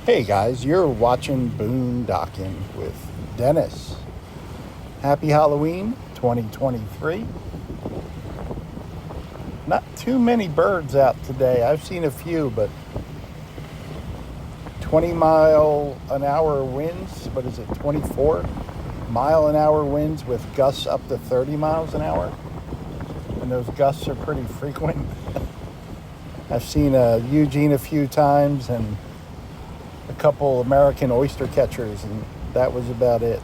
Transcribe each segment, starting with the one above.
Hey guys, you're watching Boondocking with Dennis. Happy Halloween 2023. Not too many birds out today. I've seen a few, but 20-mile-an-hour winds, 24-mile-an-hour winds with gusts up to 30 miles an hour. And those gusts are pretty frequent. I've seen Eugene a few times and a couple American oyster catchers, and that was about it.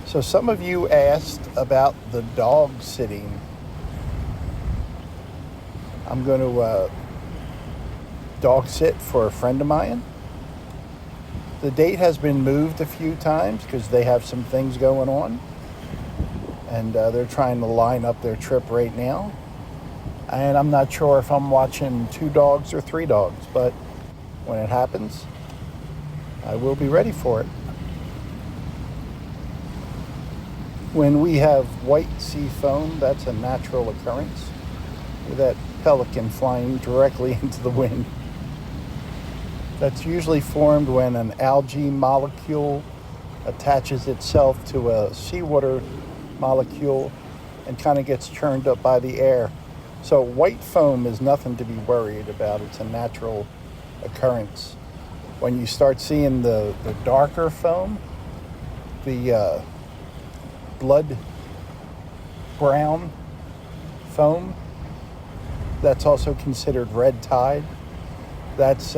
So some of you asked about the dog sitting. I'm going to dog sit for a friend of mine. The date has been moved a few times because they have some things going on, and they're trying to line up their trip right now. And I'm not sure if I'm watching 2 dogs or 3 dogs, but when it happens, I will be ready for it. When we have white sea foam, that's a natural occurrence, with that pelican flying directly into the wind. That's usually formed when an algae molecule attaches itself to a seawater molecule and kind of gets churned up by the air. So white foam is nothing to be worried about. It's a natural occurrence. When you start seeing the darker foam, the blood brown foam, that's also considered red tide. That's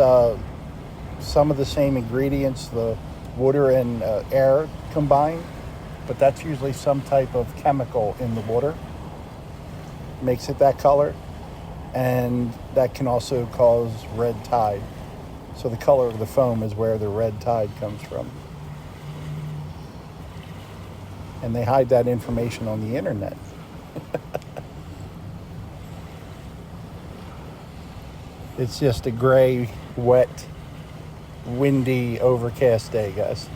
some of the same ingredients, the water and air combined, but that's usually some type of chemical in the water. Makes it that color, and that can also cause red tide. So the color of the foam is where the red tide comes from. And they hide that information on the internet. It's just a gray, wet, windy, overcast day, guys.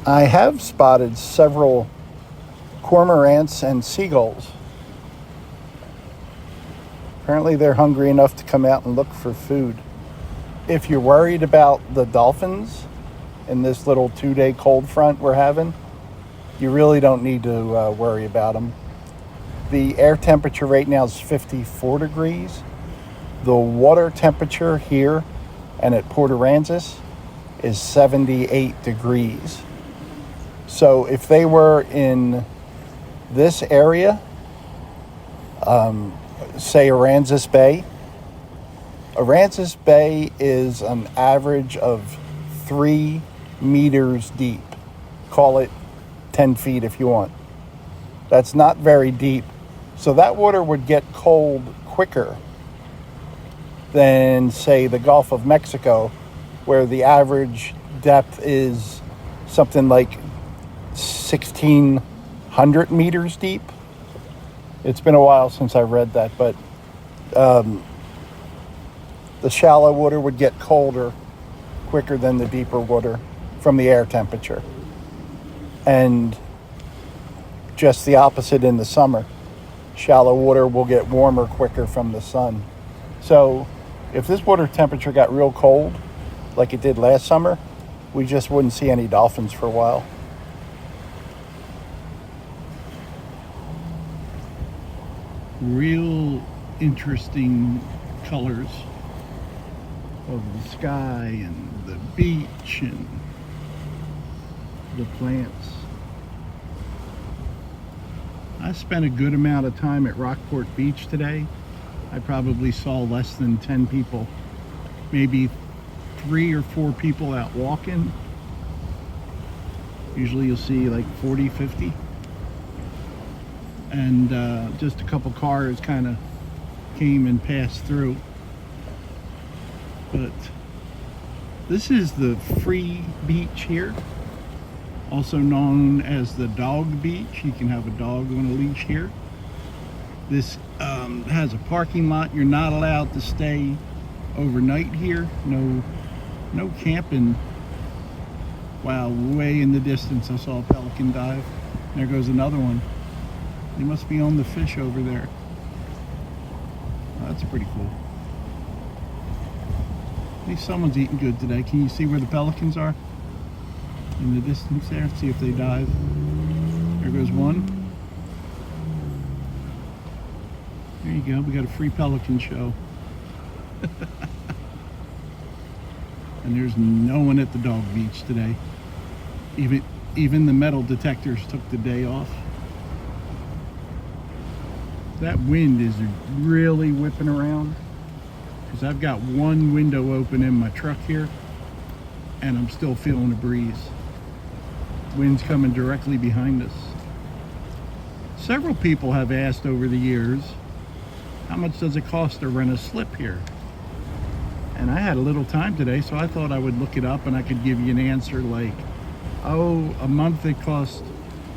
I have spotted several cormorants and seagulls. Apparently they're hungry enough to come out and look for food. If you're worried about the dolphins in this little 2-day cold front we're having, you really don't need to worry about them. The air temperature right now is 54 degrees. The water temperature here and at Port Aransas is 78 degrees. So if they were in this area, say Aransas Bay is an average of 3 meters deep. Call it 10 feet if you want. That's not very deep. So that water would get cold quicker than, say, the Gulf of Mexico, where the average depth is something like 1,600 meters deep. It's been a while since I read that, but the shallow water would get colder quicker than the deeper water from the air temperature. And just the opposite in the summer. Shallow water will get warmer quicker from the sun. So if this water temperature got real cold, like it did last summer, we just wouldn't see any dolphins for a while. Real interesting colors of the sky and the beach and the plants. I spent a good amount of time at Rockport Beach today. I probably saw less than 10 people, maybe 3 or 4 people out walking. Usually you'll see like 40, 50. And just a couple cars kind of came and passed through. But this is the free beach here, also known as the dog beach. You can have a dog on a leash here. This has a parking lot. You're not allowed to stay overnight here. No camping. Wow, way in the distance I saw a pelican dive. There goes another one. They must be on the fish over there. That's pretty cool. At least someone's eating good today. Can you see where the pelicans are? In the distance there? See if they dive. There goes one. There you go. We got a free pelican show. And there's no one at the dog beach today. Even the metal detectors took the day off. That wind is really whipping around, because I've got one window open in my truck here and I'm still feeling a breeze. Wind's coming directly behind us. Several people have asked over the years, how much does it cost to rent a slip here? And I had a little time today, so I thought I would look it up and I could give you an answer like, oh, a month it costs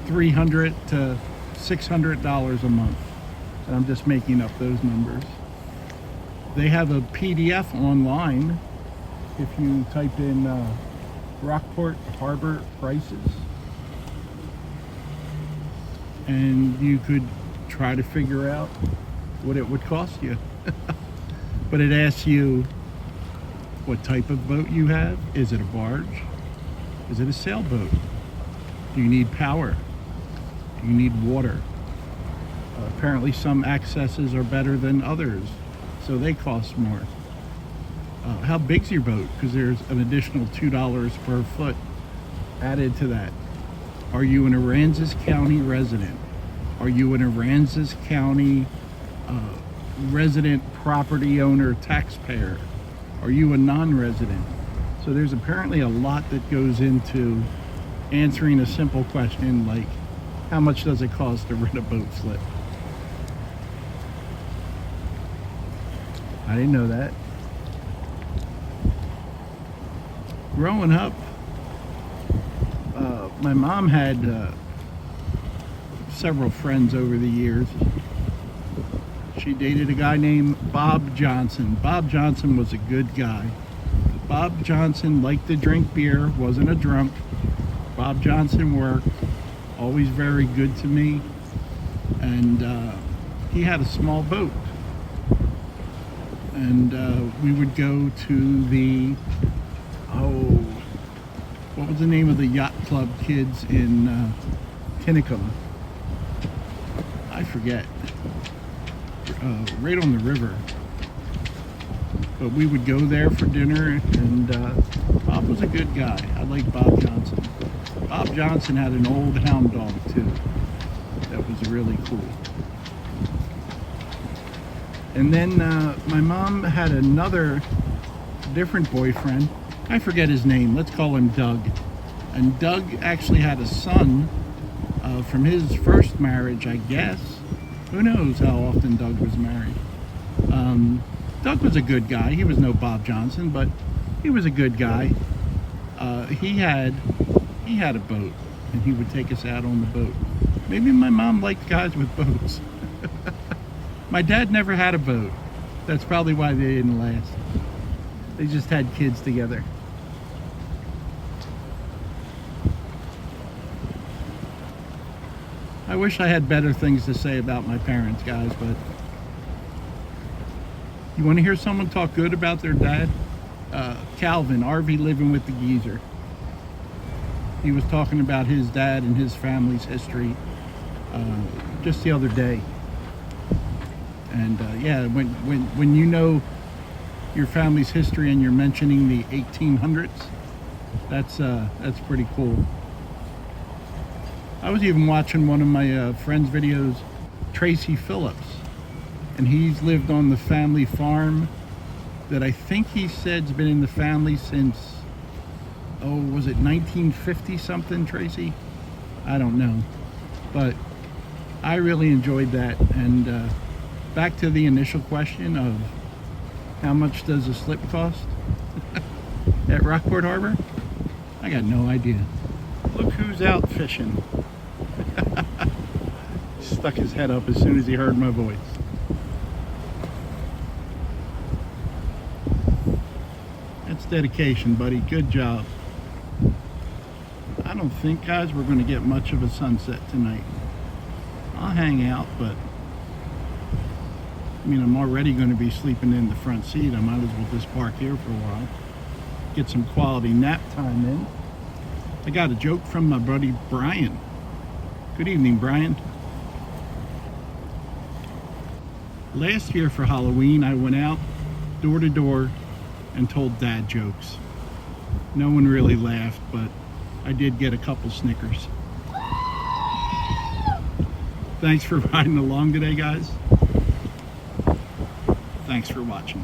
$300 to $600 a month. And I'm just making up those numbers. They have a PDF online. If you type in Rockport Harbor prices, and you could try to figure out what it would cost you. But it asks you what type of boat you have. Is it a barge? Is it a sailboat? Do you need power? Do you need water? Apparently some accesses are better than others, so they cost more. How big's your boat? Because there's an additional $2 per foot added to that. Are you an Aransas County resident? Are you an Aransas County resident property owner taxpayer? Are you a non-resident? So there's apparently a lot that goes into answering a simple question like, how much does it cost to rent a boat slip? I didn't know that. Growing up, my mom had several friends over the years. She dated a guy named Bob Johnson. Bob Johnson was a good guy. Bob Johnson liked to drink beer, wasn't a drunk. Bob Johnson worked, always very good to me. And he had a small boat. And we would go to the, what was the name of the yacht club kids in Tinicum? I forget. Right on the river. But we would go there for dinner, and Bob was a good guy. I liked Bob Johnson. Bob Johnson had an old hound dog too. That was really cool. And then my mom had another different boyfriend. I forget his name. Let's call him Doug. And Doug actually had a son from his first marriage, I guess. Who knows how often Doug was married. Doug was a good guy. He was no Bob Johnson, but he was a good guy. He had a boat, and he would take us out on the boat. Maybe my mom liked guys with boats. My dad never had a boat. That's probably why they didn't last. They just had kids together. I wish I had better things to say about my parents, guys, but you want to hear someone talk good about their dad? Calvin, RV living with the geezer. He was talking about his dad and his family's history just the other day. And yeah, when you know your family's history and you're mentioning the 1800s, that's pretty cool. I was even watching one of my friend's videos, Tracy Phillips, and he's lived on the family farm that I think he said's been in the family since, was it 1950 something, Tracy? I don't know, but I really enjoyed that. And back to the initial question of how much does a slip cost at Rockport Harbor? I got no idea. Look who's out fishing. Stuck his head up as soon as he heard my voice. That's dedication, buddy. Good job. I don't think, guys, we're going to get much of a sunset tonight. I'll hang out, but I mean, I'm already going to be sleeping in the front seat. I might as well just park here for a while. Get some quality nap time in. I got a joke from my buddy Brian. Good evening, Brian. Last year for Halloween, I went out door to door and told dad jokes. No one really laughed, but I did get a couple snickers. Thanks for riding along today, guys. Thanks for watching.